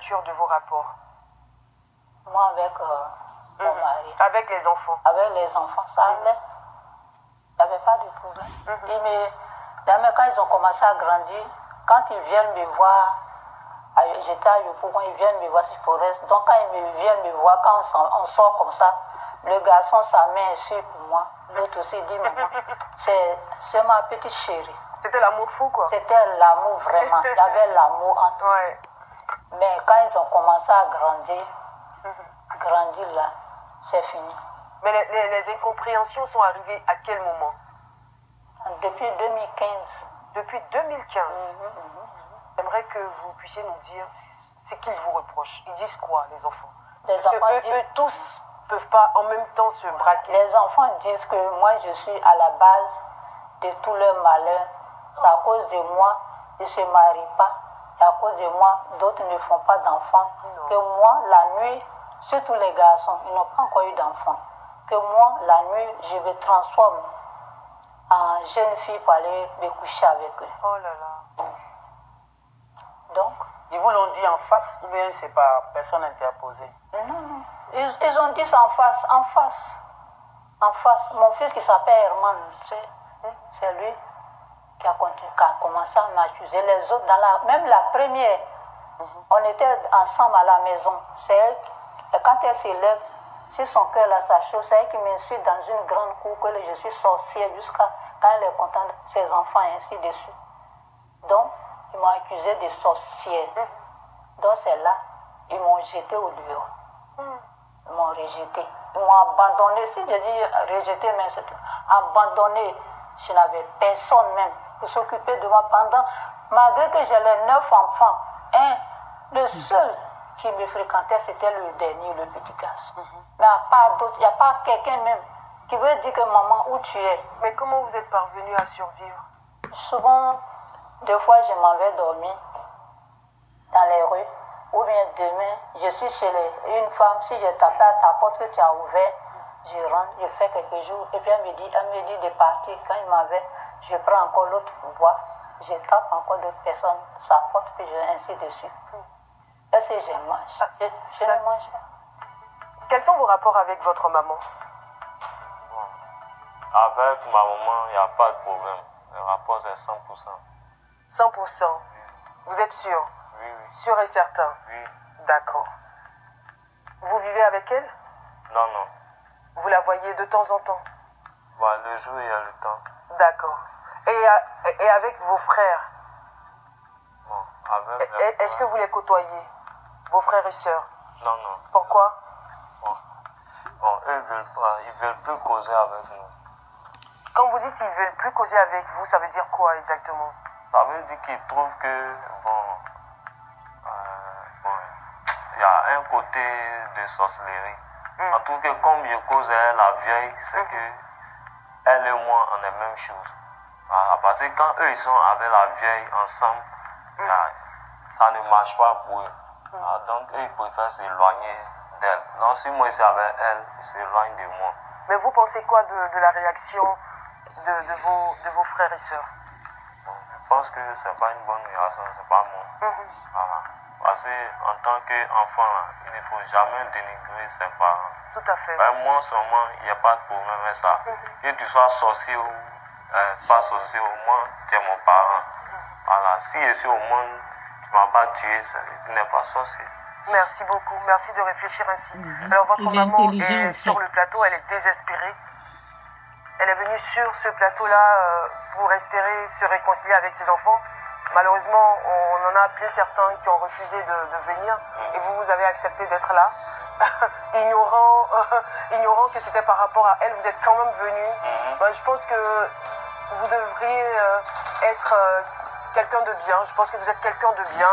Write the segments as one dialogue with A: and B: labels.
A: nature de vos rapports?
B: Moi, avec mon mari.
A: Avec les enfants?
B: Avec les enfants, ça allait. Il n'y avait pas de problème. D'ailleurs, quand ils ont commencé à grandir, quand ils viennent me voir, j'étais à Yopougon, ils viennent me voir si pour reste. Donc, quand ils viennent me voir, quand on sort comme ça, le garçon, sa main est sur moi. L'autre aussi dit, maman, c'est ma petite chérie.
A: C'était l'amour fou, quoi.
B: C'était l'amour, vraiment. Il y avait l'amour entre eux.
A: Ouais.
B: Mais quand ils ont commencé à grandir là, c'est fini.
A: Mais les incompréhensions sont arrivées à quel moment?
B: Depuis 2015.
A: Depuis 2015. J'aimerais que vous puissiez nous dire ce qu'ils vous reprochent. Ils disent quoi, les enfants?
B: Les enfants disent...
A: eux tous ne peuvent pas en même temps se braquer.
B: Les enfants disent que moi, je suis à la base de tout leur malheur. C'est à cause de moi, ils ne se marient pas. Et à cause de moi, d'autres ne font pas d'enfants. Que moi, la nuit, surtout les garçons, ils n'ont pas encore eu d'enfants. Que moi, la nuit, je me transforme en jeune fille pour aller me coucher avec eux.
A: Oh là là.
B: Donc,
C: ils vous l'ont dit en face ou bien c'est par personne interposée?
B: Non. Ils ont dit ça en face. En face. Mon fils qui s'appelle Herman, c'est lui qui a commencé à m'accuser. Les autres, même la première, on était ensemble à la maison. C'est elle, quand elle s'élève, si son cœur là, sa chose, c'est elle qui m'insulte dans une grande cour que je suis sorcière jusqu'à quand elle est contente, ses enfants et ainsi de suite. Donc, ils m'ont accusé de sorcière. Donc, c'est là, ils m'ont jeté au dehors. Ils m'ont rejeté. Ils m'ont abandonné. Si je dis rejeté, mais c'est abandonné. Je n'avais personne même pour s'occuper de moi pendant, malgré que j'ai les 9 enfants. Le seul qui me fréquentait, c'était le dernier, le petit garçon. Mais à part d'autres, il n'y a pas quelqu'un même qui veut dire que maman, où tu es?
A: Mais comment vous êtes parvenu à survivre?
B: Souvent, des fois, je m'en vais dormir dans les rues. Ou bien demain, je suis chez une femme, si je tape à ta porte que tu as ouvert, je rentre, je fais quelques jours, et puis elle me dit de partir. Quand il m'avait, je prends encore l'autre voie, je tape encore d'autres personnes, sa porte, puis ainsi de suite. Est-ce que je mange? Je ne mange pas.
A: Quels sont vos rapports avec votre maman?
D: Avec ma maman, il n'y a pas de problème. Le rapport, c'est 100%.
A: 100%? Vous êtes sûr?
D: Oui.
A: Sûr et certain?
D: Oui.
A: D'accord. Vous vivez avec elle?
D: Non.
A: Vous la voyez de temps en temps?
D: Le jour, il y a le temps.
A: D'accord. Et avec vos frères?
D: Bon,
A: est-ce que vous les côtoyez? Vos frères et sœurs?
D: Non.
A: Pourquoi?
D: Bon, eux, ils veulent plus causer avec nous.
A: Quand vous dites qu'ils ne veulent plus causer avec vous, ça veut dire quoi exactement?
D: Ça veut dire qu'ils trouvent que, il y a un côté de sorcellerie. En tout cas, comme je cause la vieille, c'est que elle et moi, on est la même chose. Voilà, parce que quand eux, ils sont avec la vieille ensemble, ça ne marche pas pour eux. Donc, eux, ils préfèrent s'éloigner d'elle. Donc, si moi, je suis avec elle, ils s'éloignent de moi.
A: Mais vous pensez quoi de la réaction de vos frères et sœurs?
D: Je pense que ce n'est pas une bonne réaction, c'est pas moi. Voilà. Parce qu'en tant qu'enfant, il ne faut jamais dénigrer ses parents.
A: Tout à fait.
D: Moi seulement, il n'y a pas de problème avec ça. Que tu sois sorcier ou pas sorcier, au moins, tu es mon parent. Voilà. Si je suis au monde, tu ne m'as pas tué, tu n'es pas sorcier.
A: Merci beaucoup. Merci de réfléchir ainsi. Alors, votre maman est sur le plateau, elle est désespérée. Elle est venue sur ce plateau-là pour espérer se réconcilier avec ses enfants. Malheureusement, on en a appelé certains qui ont refusé de venir et vous avez accepté d'être là. ignorant que c'était par rapport à elle, vous êtes quand même venu. Je pense que vous devriez être quelqu'un de bien. Je pense que vous êtes quelqu'un de bien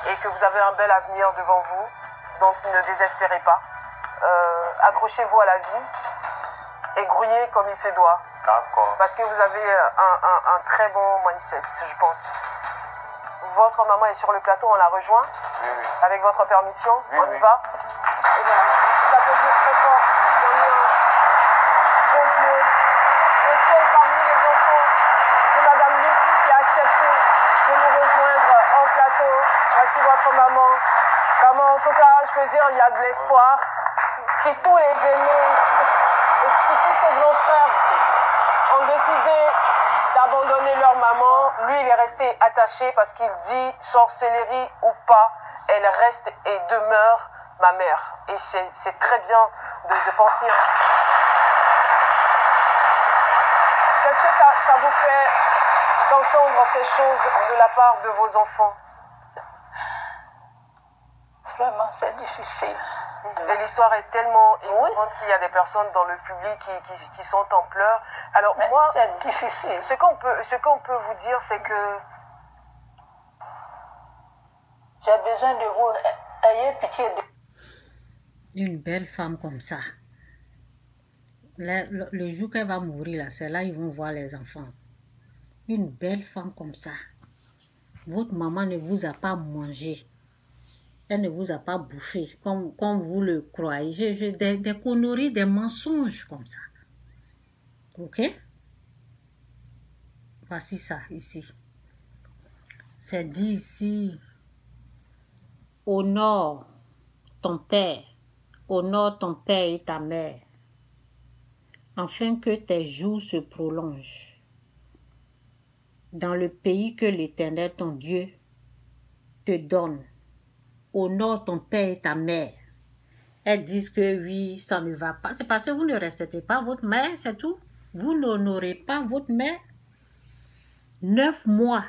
A: et que vous avez un bel avenir devant vous. Donc ne désespérez pas. Accrochez-vous à la vie et grouillez comme il se doit.
D: D'accord.
A: Parce que vous avez un très bon mindset, je pense. Votre maman est sur le plateau, on la rejoint.
D: Oui.
A: Avec votre permission,
D: Oui,
A: on y va. Et bien, merci d'applaudir très fort. Josué, le seul parmi les enfants de Madame Lucie qui a accepté de nous rejoindre en plateau. Voici votre maman. Maman, en tout cas, je peux dire, il y a de l'espoir. Si tous les aînés et si tous ces grands frères ont décidé d'abandonner leur maman, lui, il est resté attaché parce qu'il dit, sorcellerie ou pas, elle reste et demeure ma mère. Et c'est très bien de penser ainsi. Qu'est-ce que ça vous fait d'entendre ces choses de la part de vos enfants?
B: Vraiment, c'est difficile.
A: Et l'histoire est tellement émouvante qu'il y a des personnes dans le public qui sont en pleurs. Alors
B: mais
A: moi,
B: c'est difficile.
A: Ce qu'on peut vous dire, c'est que
B: j'ai besoin de vous. Ayez pitié de...
E: Une belle femme comme ça. Le jour qu'elle va mourir, là, c'est là ils vont voir les enfants. Une belle femme comme ça. Votre maman ne vous a pas mangé. Elle ne vous a pas bouffé comme vous le croyez. J'ai des conneries, des mensonges comme ça. Ok? Voici ça ici. C'est dit ici. Honore ton père. Honore ton père et ta mère. Afin que tes jours se prolongent. Dans le pays que l'Éternel, ton Dieu, te donne. Honore ton père et ta mère. Elles disent que oui, ça ne va pas. C'est parce que vous ne respectez pas votre mère, c'est tout. Vous n'honorez pas votre mère. 9 mois.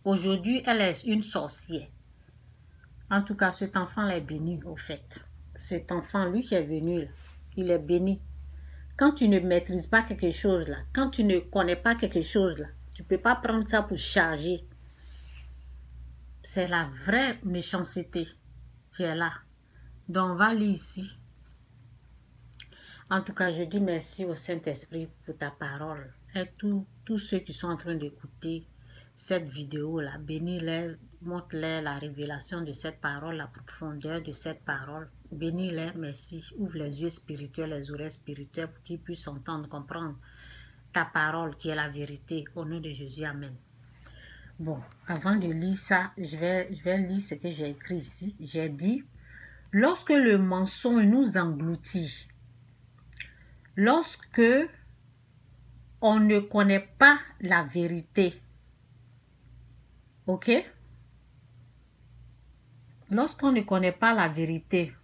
E: Aujourd'hui, elle est une sorcière. En tout cas, cet enfant est béni, au fait. Cet enfant, lui qui est venu, là, il est béni. Quand tu ne maîtrises pas quelque chose, là, quand tu ne connais pas quelque chose, là, tu ne peux pas prendre ça pour charger. C'est la vraie méchanceté qui est là. Donc, on va lire ici. En tout cas, je dis merci au Saint-Esprit pour ta parole. Et tous ceux qui sont en train d'écouter cette vidéo-là, bénis-les, montre-les la révélation de cette parole, la profondeur de cette parole. Bénis-les, merci. Ouvre les yeux spirituels, les oreilles spirituelles pour qu'ils puissent entendre, comprendre ta parole qui est la vérité. Au nom de Jésus, amen. Bon, avant de lire ça, je vais lire ce que j'ai écrit ici. J'ai dit, lorsque le mensonge nous engloutit, lorsque on ne connaît pas la vérité, ok? Lorsqu'on ne connaît pas la vérité,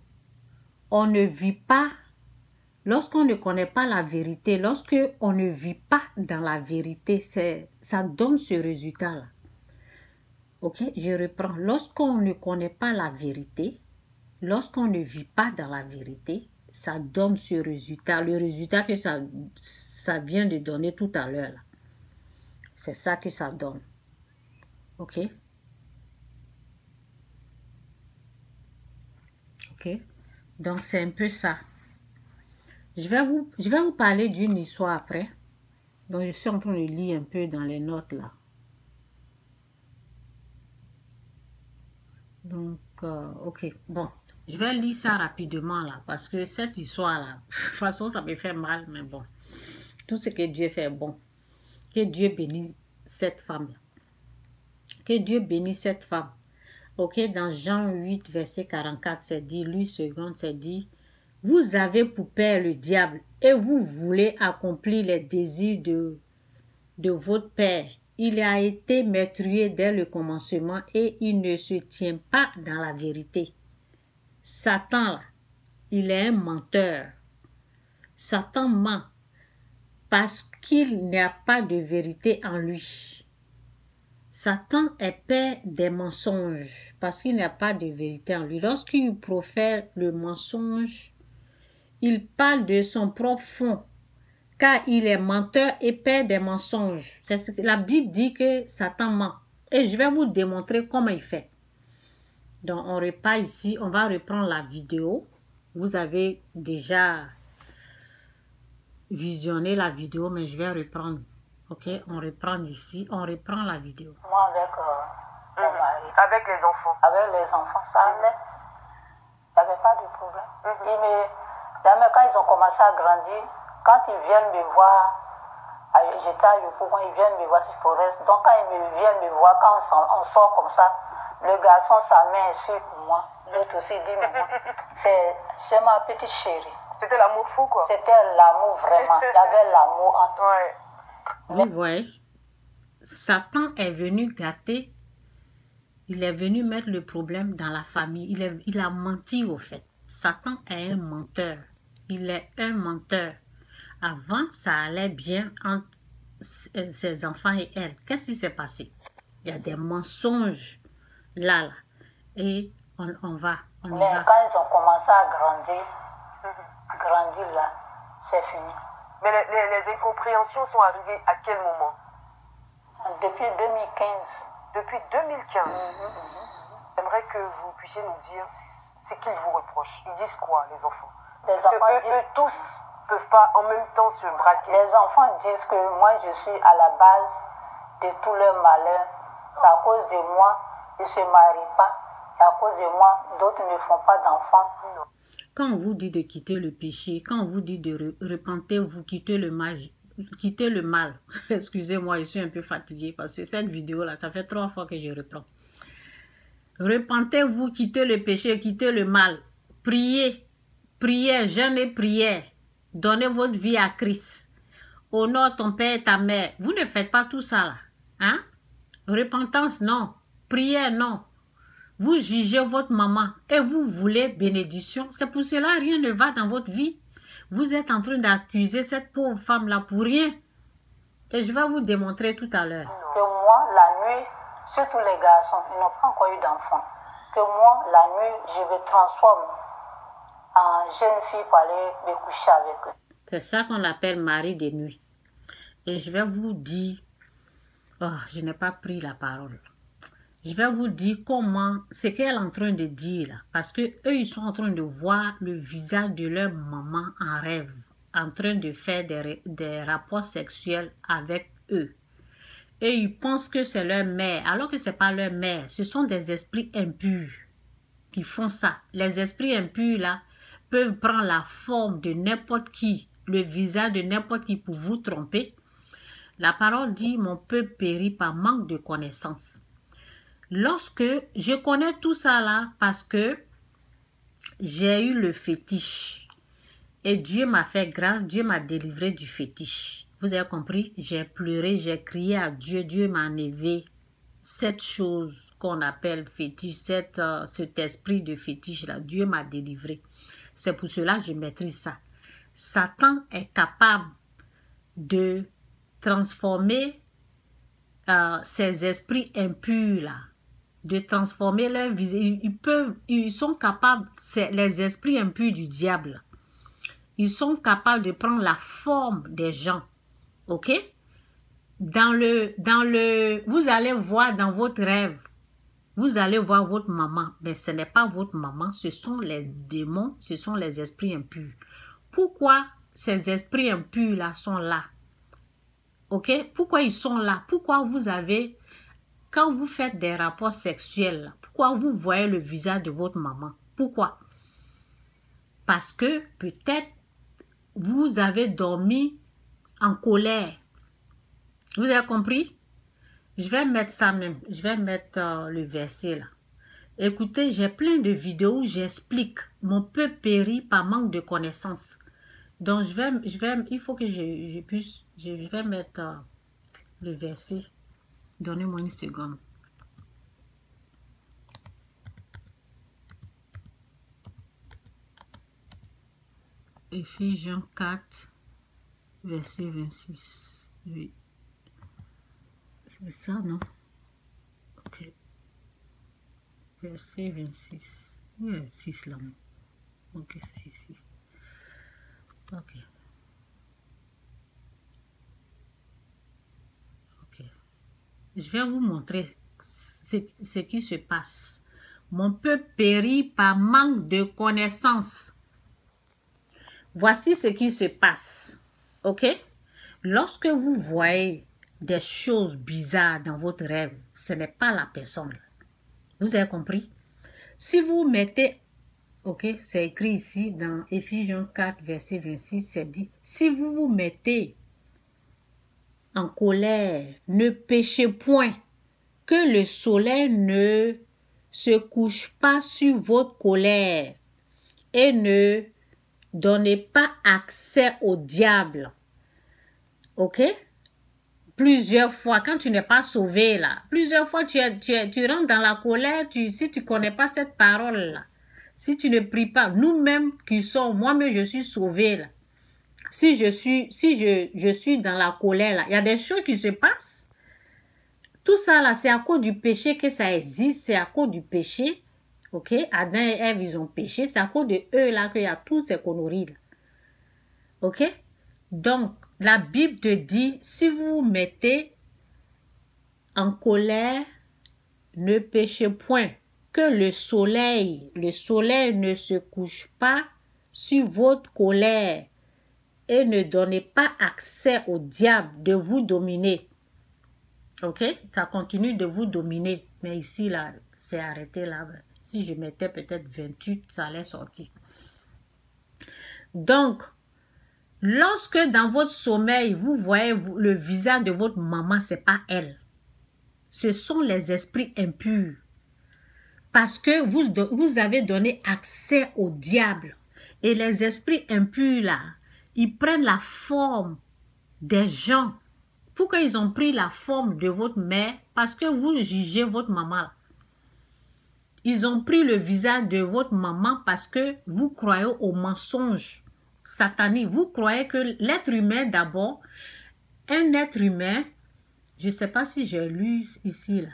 E: on ne vit pas. Lorsqu'on ne connaît pas la vérité, lorsqu'on ne vit pas dans la vérité, ça donne ce résultat-là. Ok, je reprends. Lorsqu'on ne connaît pas la vérité, lorsqu'on ne vit pas dans la vérité, ça donne ce résultat. Le résultat que ça vient de donner tout à l'heure. C'est ça que ça donne. Ok? Ok? Donc, c'est un peu ça. Je vais vous parler d'une histoire après. Donc, je suis en train de lire un peu dans les notes là. Donc, ok, bon, je vais lire ça rapidement là, parce que cette histoire là, de toute façon, ça me fait mal, mais bon, tout ce que Dieu fait est bon. Que Dieu bénisse cette femme là. Que Dieu bénisse cette femme. Ok, dans Jean 8, verset 44, c'est dit, lui, seconde, c'est dit, vous avez pour père le diable et vous voulez accomplir les désirs de votre père. Il a été meurtrier dès le commencement et il ne se tient pas dans la vérité. Satan, il est un menteur. Satan ment parce qu'il n'y a pas de vérité en lui. Satan est père des mensonges parce qu'il n'y a pas de vérité en lui. Lorsqu'il profère le mensonge, il parle de son propre fond. Car il est menteur et père des mensonges. C'est ce que la Bible dit que Satan ment. Et je vais vous démontrer comment il fait. Donc, on repart ici. On va reprendre la vidéo. Vous avez déjà visionné la vidéo, mais je vais reprendre. Ok, on reprend ici. On reprend la vidéo.
B: Moi, avec mon mari.
A: Avec les enfants.
B: Avec les enfants, ça allait. Il n'y avait pas de problème. Jamais quand ils ont commencé à grandir, quand ils viennent me voir, j'étais à Yopougon, ils viennent me voir sur Forest. Donc quand ils viennent me voir, quand on sort comme ça, Le garçon, sa main est sûre pour moi. L'autre aussi dit, maman, c'est ma petite chérie.
A: C'était l'amour fou, quoi.
B: C'était l'amour vraiment. Il y avait l'amour entre
A: Ouais.
E: Vous voyez, Satan est venu gâter. Il est venu mettre le problème dans la famille. Il a menti au fait. Satan est un menteur. Il est un menteur. Avant, ça allait bien entre ses enfants et elle. Qu'est-ce qui s'est passé? Il y a des mensonges là. Et on y va.
B: Mais quand ils ont commencé à grandir là, c'est fini.
A: Mais les incompréhensions sont arrivées à quel moment?
B: Depuis 2015.
A: Depuis 2015. J'aimerais que vous puissiez nous dire ce qu'ils vous reprochent. Ils disent quoi, les enfants?
B: Les enfants disent...
A: Eux tous ne peuvent pas en même temps se braquer.
B: Les enfants disent que moi, je suis à la base de tout leur malheur. C'est à cause de moi, ils ne se marient pas. Et à cause de moi, d'autres ne font pas d'enfants.
E: Quand on vous dit de quitter le péché, quand on vous dit de repentez-vous, quittez le mal. Excusez-moi, je suis un peu fatiguée parce que cette vidéo-là, ça fait 3 fois que je reprends. Repentez-vous, quittez le péché, quittez le mal. Priez, jeûnez, priez. Donnez votre vie à Christ. Honore ton père et ta mère. Vous ne faites pas tout ça là. Hein? Repentance, non. Prière, non. Vous jugez votre maman et vous voulez bénédiction. C'est pour cela que rien ne va dans votre vie. Vous êtes en train d'accuser cette pauvre femme-là pour rien. Et je vais vous démontrer tout à l'heure.
B: Que moi, la nuit, surtout les garçons, ils n'ont pas encore eu d'enfants. Que moi, la nuit, je me transforme en jeune fille pour aller me coucher avec eux.
E: C'est ça qu'on appelle mari de nuit. Et je vais vous dire... Oh, je n'ai pas pris la parole. Je vais vous dire comment, ce qu'elle est en train de dire là. Parce que eux, ils sont en train de voir le visage de leur maman en rêve. En train de faire des rapports sexuels avec eux. Et ils pensent que c'est leur mère. Alors que ce n'est pas leur mère. Ce sont des esprits impurs qui font ça. Les esprits impurs là peuvent prendre la forme de n'importe qui. Le visage de n'importe qui pour vous tromper. La parole dit, mon peuple périt par manque de connaissance. Lorsque je connais tout ça là, parce que j'ai eu le fétiche. Et Dieu m'a fait grâce, Dieu m'a délivré du fétiche. Vous avez compris? J'ai pleuré, j'ai crié à Dieu, Dieu m'a enlevé cette chose qu'on appelle fétiche, cet esprit de fétiche là. Dieu m'a délivré. C'est pour cela que je maîtrise ça. Satan est capable de transformer ces esprits impurs là, de transformer leur visage. Ils sont capables, c'est les esprits impurs du diable. Ils sont capables de prendre la forme des gens. Ok? Vous allez voir dans votre rêve, vous allez voir votre maman, mais ce n'est pas votre maman, ce sont les démons, ce sont les esprits impurs. Pourquoi ces esprits impurs là sont là? Ok? Pourquoi ils sont là? Pourquoi vous avez, quand vous faites des rapports sexuels, là, pourquoi vous voyez le visage de votre maman? Pourquoi? Parce que peut-être vous avez dormi en colère. Vous avez compris? Je vais mettre ça même. Je vais mettre le verset là. Écoutez, j'ai plein de vidéos où j'explique. Mon peuple périt par manque de connaissances. Donc, il faut que je puisse... Je vais mettre le verset. Donnez-moi une seconde. Éphésiens 4, verset 26. Oui. C'est ça, non? Ok. Verset 26. Oui, 6 là. Ok, c'est ici. Ok. Ok. Je vais vous montrer ce qui se passe. Mon peuple périt par manque de connaissances. Voici ce qui se passe. Ok? Lorsque vous voyez des choses bizarres dans votre rêve, ce n'est pas la personne. Vous avez compris? Si vous mettez, ok, c'est écrit ici dans Éphésiens 4, verset 26, c'est dit, si vous vous mettez en colère, ne péchez point, que le soleil ne se couche pas sur votre colère et ne donnez pas accès au diable. Ok? Plusieurs fois, quand tu n'es pas sauvé là, plusieurs fois tu rentres dans la colère, si tu ne connais pas cette parole là, si tu ne pries pas, nous-mêmes qui sommes, moi-même je suis sauvé là. Si je suis dans la colère là, il y a des choses qui se passent. Tout ça là, c'est à cause du péché que ça existe, c'est à cause du péché. Ok, Adam et Ève, ils ont péché, c'est à cause de eux là qu'il y a tous ces conneries là. Ok, donc la Bible te dit, si vous vous mettez en colère, ne péchez point, que le soleil ne se couche pas sur votre colère et ne donnez pas accès au diable de vous dominer. Ok, ça continue de vous dominer, mais ici là, c'est arrêté là. Si je mettais peut-être 28, ça allait sortir. Donc, lorsque dans votre sommeil, vous voyez le visage de votre maman, ce n'est pas elle. Ce sont les esprits impurs. Parce que vous avez donné accès au diable. Et les esprits impurs là, ils prennent la forme des gens. Pourquoi ils ont pris la forme de votre mère? Parce que vous jugez votre maman là. Ils ont pris le visage de votre maman parce que vous croyez au mensonge satanique. Vous croyez que l'être humain d'abord, un être humain, je ne sais pas si j'ai lu ici là.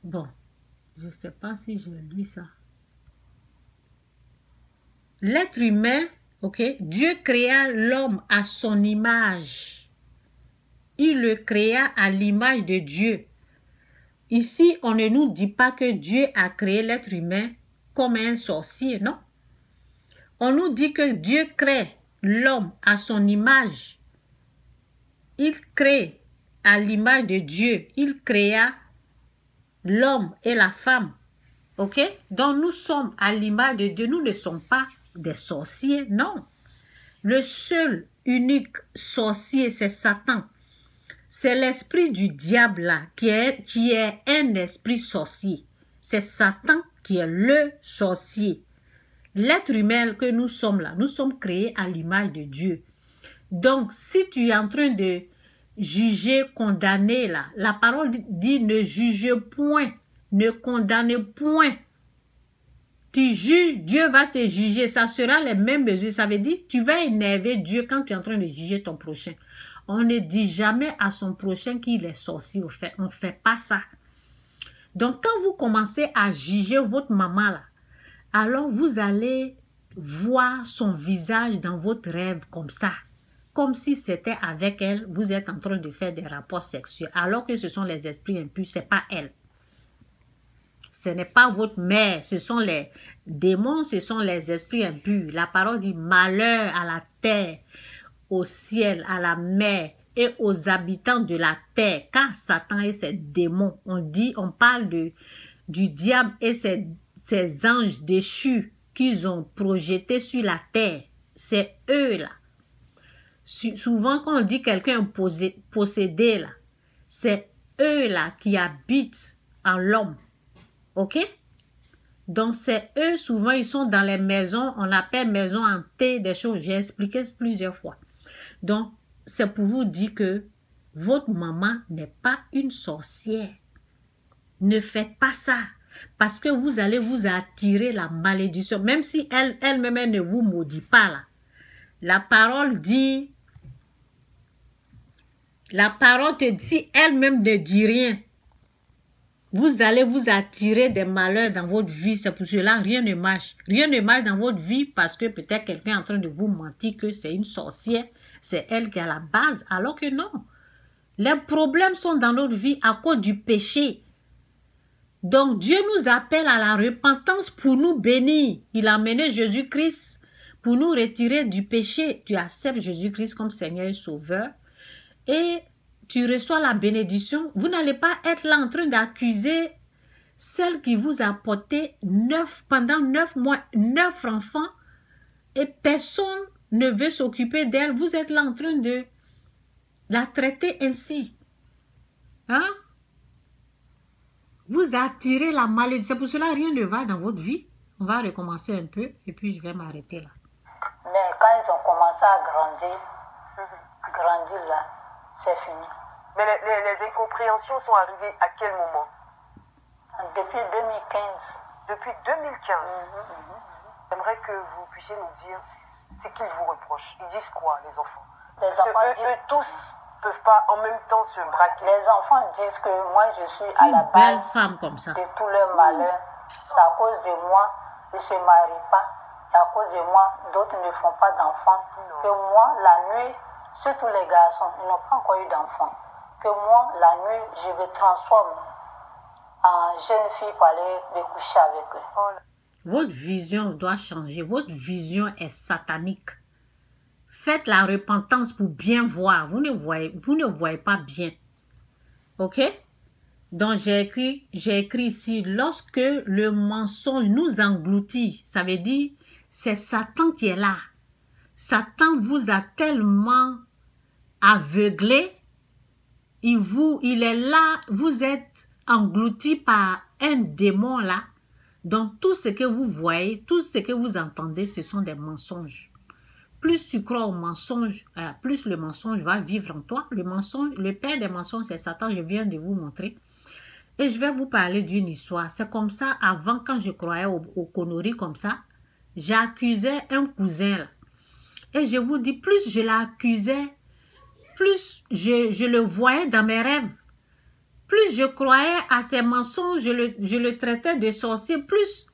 E: Bon, je ne sais pas si j'ai lu ça. L'être humain, ok, Dieu créa l'homme à son image. Il le créa à l'image de Dieu. Ici, on ne nous dit pas que Dieu a créé l'être humain comme un sorcier, non? On nous dit que Dieu crée l'homme à son image. Il crée à l'image de Dieu. Il créa l'homme et la femme. Ok? Donc nous sommes à l'image de Dieu. Nous ne sommes pas des sorciers, non. Le seul, unique sorcier, c'est Satan. C'est l'esprit du diable là, qui est un esprit sorcier. C'est Satan qui est le sorcier. L'être humain que nous sommes là, nous sommes créés à l'image de Dieu. Donc, si tu es en train de juger, condamner là, la parole dit ne jugez point, ne condamnez point. Tu juges, Dieu va te juger, ça sera les mêmes mesures. Ça veut dire, tu vas énerver Dieu quand tu es en train de juger ton prochain. On ne dit jamais à son prochain qu'il est sorcier. On ne fait pas ça. Donc, quand vous commencez à juger votre maman, là, alors vous allez voir son visage dans votre rêve comme ça. Comme si c'était avec elle, vous êtes en train de faire des rapports sexuels. Alors que ce sont les esprits impurs, ce n'est pas elle. Ce n'est pas votre mère, ce sont les démons, ce sont les esprits impurs. La parole dit malheur à la terre, au ciel, à la mer et aux habitants de la terre, car Satan et ses démons, on parle du diable et ses anges déchus qu'ils ont projetés sur la terre. C'est eux là. Souvent quand on dit quelqu'un possédé là, c'est eux là qui habitent en l'homme. Ok? Donc c'est eux, souvent ils sont dans les maisons, on appelle maisons hantées, des choses, j'ai expliqué plusieurs fois. Donc, c'est pour vous dire que votre maman n'est pas une sorcière. Ne faites pas ça. Parce que vous allez vous attirer la malédiction. Même si elle-même elle ne vous maudit pas là. La parole dit, la parole te dit, elle-même ne dit rien. Vous allez vous attirer des malheurs dans votre vie. C'est pour cela rien ne marche. Rien ne marche dans votre vie parce que peut-être quelqu'un est en train de vous mentir que c'est une sorcière. C'est elle qui est à la base, alors que non. Les problèmes sont dans notre vie à cause du péché. Donc Dieu nous appelle à la repentance pour nous bénir. Il a amené Jésus-Christ pour nous retirer du péché. Tu acceptes Jésus-Christ comme Seigneur et Sauveur et tu reçois la bénédiction. Vous n'allez pas être là en train d'accuser celle qui vous a porté pendant 9 mois, 9 enfants et personne ne veut s'occuper d'elle, vous êtes là en train de la traiter ainsi. Hein? vous attirez la malédiction. C'est pour cela rien ne va dans votre vie. On va recommencer un peu et puis je vais m'arrêter là.
B: Mais quand ils ont commencé à grandir là, c'est fini.
A: Mais les incompréhensions sont arrivées à quel moment?
B: Depuis 2015.
A: Depuis 2015. J'aimerais que vous puissiez nous dire ce qu'ils vous reprochent. Ils disent quoi, les enfants?
B: Les enfants disent...
A: Eux tous ne peuvent pas en même temps se braquer.
B: Les enfants disent que moi, je suis à la
E: belle
B: base
E: femme comme ça.
B: de tout leur malheur. C'est à cause de moi, ils ne se marient pas. Et à cause de moi, d'autres ne font pas d'enfants. Que moi, la nuit, surtout les garçons, ils n'ont pas encore eu d'enfants. Que moi, la nuit, je me transforme en jeune fille pour aller me coucher avec eux.
E: Votre vision doit changer. Votre vision est satanique. Faites la repentance pour bien voir. Vous ne voyez pas bien. Ok? Donc, j'ai écrit ici, lorsque le mensonge nous engloutit, ça veut dire, c'est Satan qui est là. Satan vous a tellement aveuglé. Il est là, vous êtes englouti par un démon là. Donc, tout ce que vous voyez, tout ce que vous entendez, ce sont des mensonges. Plus tu crois au mensonge, plus le mensonge va vivre en toi. Le mensonge, le père des mensonges, c'est Satan, je viens de vous montrer. Et je vais vous parler d'une histoire. C'est comme ça, avant, quand je croyais aux conneries comme ça, j'accusais un cousin là. Et je vous dis, plus je l'accusais, plus je le voyais dans mes rêves. Plus je croyais à ces mensonges, je le traitais de sorcier. Plus,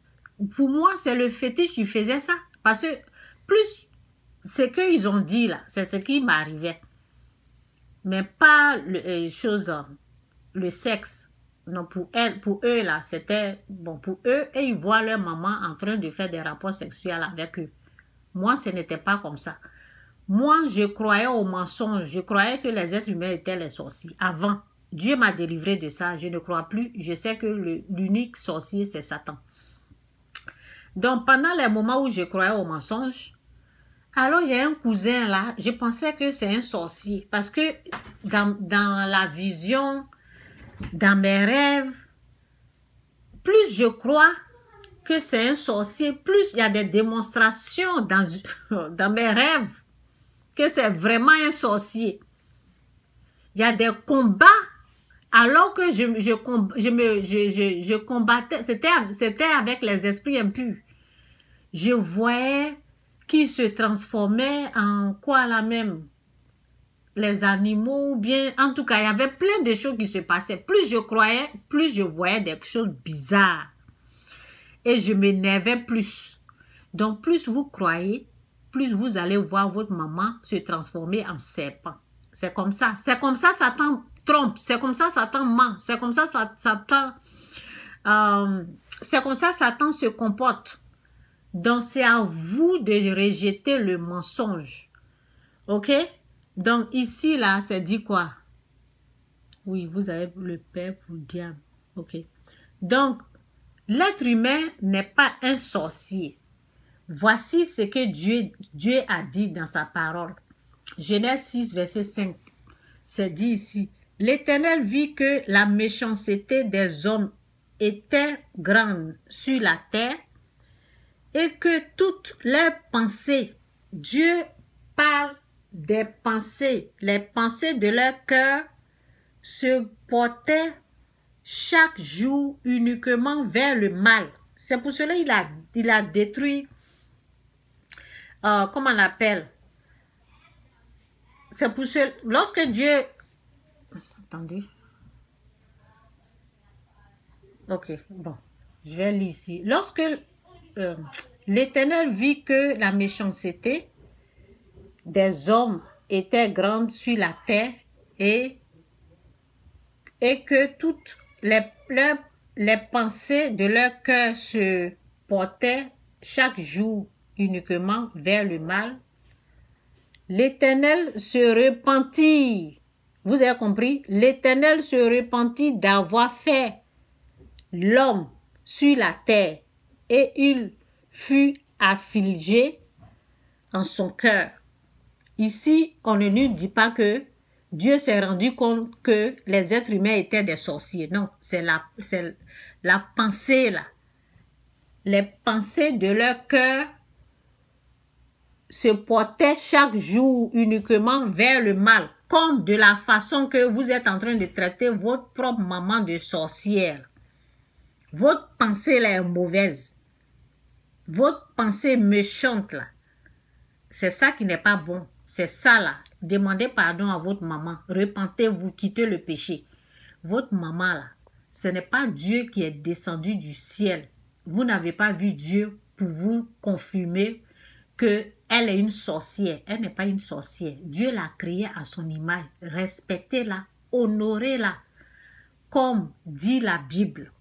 E: pour moi, c'est le fétiche qui faisait ça. Parce que plus ce qu'ils ont dit là, c'est ce qui m'arrivait. Mais pas le sexe. Non, pour eux là, c'était bon pour eux. Et ils voient leur maman en train de faire des rapports sexuels avec eux. Moi, ce n'était pas comme ça. Moi, je croyais aux mensonges. Je croyais que les êtres humains étaient les sorciers. Avant, Dieu m'a délivré de ça. Je ne crois plus. Je sais que l'unique sorcier, c'est Satan. Donc, pendant les moments où je croyais aux mensonges, alors il y a un cousin là, je pensais que c'est un sorcier. Parce que dans la vision, dans mes rêves, plus je crois que c'est un sorcier, plus il y a des démonstrations dans mes rêves que c'est vraiment un sorcier. Il y a des combats alors que je combattais, c'était avec les esprits impurs. Je voyais qu'ils se transformaient en quoi là même? Les animaux, ou bien, en tout cas, il y avait plein de choses qui se passaient. Plus je croyais, plus je voyais des choses bizarres. Et je m'énervais plus. Donc, plus vous croyez, plus vous allez voir votre maman se transformer en serpent. C'est comme ça. C'est comme ça Satan trompe. C'est comme ça Satan ment. C'est comme ça Satan se comporte. Donc, c'est à vous de rejeter le mensonge. Ok? Donc, ici, là, c'est dit quoi? Oui, vous avez le père pour le diable. Ok. Donc, l'être humain n'est pas un sorcier. Voici ce que Dieu a dit dans sa parole. Genèse 6, verset 5. C'est dit ici. L'Éternel vit que la méchanceté des hommes était grande sur la terre et que toutes leurs pensées, Dieu parle des pensées, les pensées de leur cœur se portaient chaque jour uniquement vers le mal. C'est pour cela qu'il a détruit, comment on appelle? C'est pour cela, lorsque Dieu... Attendez. Ok, bon, je vais lire ici. Lorsque l'Éternel vit que la méchanceté des hommes était grande sur la terre et que toutes les pensées de leur cœur se portaient chaque jour uniquement vers le mal, l'Éternel se repentit. Vous avez compris? L'Éternel se repentit d'avoir fait l'homme sur la terre et il fut affligé en son cœur. Ici, on ne nous dit pas que Dieu s'est rendu compte que les êtres humains étaient des sorciers. Non, c'est la pensée là. Les pensées de leur cœur se portaient chaque jour uniquement vers le mal, comme de la façon que vous êtes en train de traiter votre propre maman de sorcière. Votre pensée là est mauvaise. Votre pensée méchante là, c'est ça qui n'est pas bon. C'est ça là. Demandez pardon à votre maman. Repentez-vous, quittez le péché. Votre maman là, ce n'est pas Dieu qui est descendu du ciel. Vous n'avez pas vu Dieu pour vous confirmer qu'elle est une sorcière. Elle n'est pas une sorcière. Dieu l'a créée à son image. Respectez-la, honorez-la, comme dit la Bible.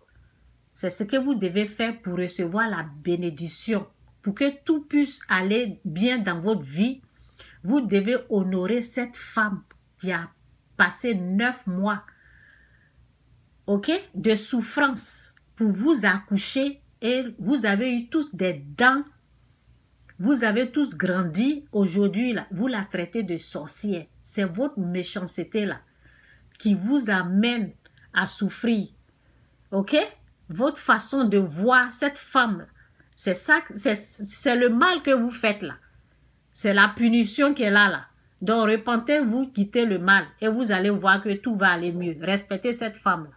E: C'est ce que vous devez faire pour recevoir la bénédiction. Pour que tout puisse aller bien dans votre vie, vous devez honorer cette femme qui a passé 9 mois, ok, de souffrance pour vous accoucher et vous avez eu tous des dents. Vous avez tous grandi. Aujourd'hui, là, vous la traitez de sorcière. C'est votre méchanceté là qui vous amène à souffrir. Ok? Votre façon de voir cette femme là, c'est ça, c'est le mal que vous faites là. C'est la punition qui est là. Donc, repentez-vous, quittez le mal et vous allez voir que tout va aller mieux. Respectez cette femme là.